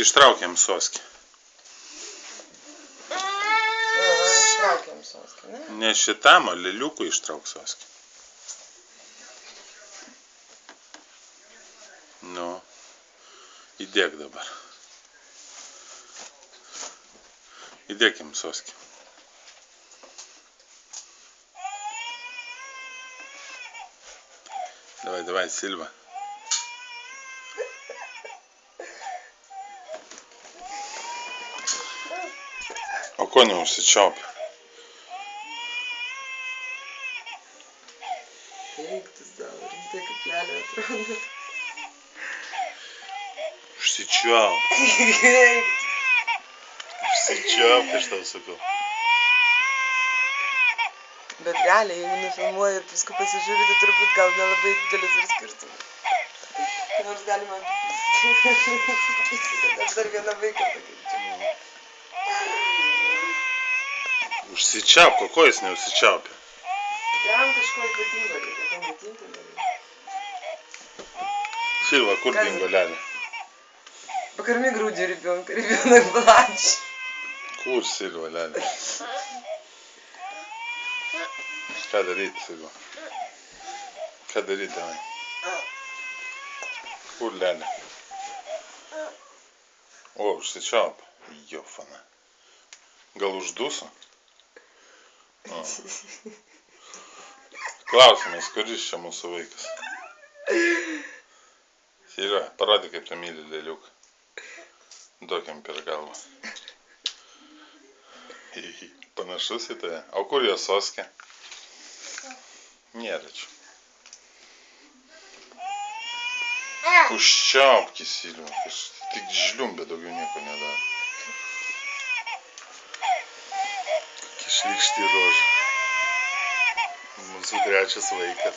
Ištraukiam soskį. Ištraukiam soskį, ne? Ne šitam, o lėliukų ištrauk soskį. Nu, įdėk dabar. Įdėkim soskį. Давай, Silva. O ko neužsičiaupia? Eiktis savo, rimtai kaip lelė atrodo. Užsičiaupia. Eiktis. Užsičiaupia, aš tau sakau. Bet realiai, jeigu nufilmuoji ir paskui pasižiūri, tai turbūt gal nelabai didelis ir skirtumas. Nors galima sakyti, kad aš dar vieną vaiką pakeičiu. Užsičiaupia, ko jis neužsičiaupia? Jam kažko ypatingo reikia pamaitinti dar. Silva, kur dingo lelė? Покорми грудью ребенка, ребенок плачет. Kur Silva lelė? Ką daryti, Silva? Ką daryti, davai? Kur lelė? O, užsičiaupia. Jofana. Gal užduso? Klausimas, kuris čia mūsų vaikas? Silva, parodyk, kaip tu myli lėliuką. Duokim per galvą. Panašus į tave. O kur jo soskė? Nėra čia. Užčiaupki, Silva. Tik žliumbė, daugiau nieko nedaro. Kokia šlykšti roža. Mūsų trečias vaikas.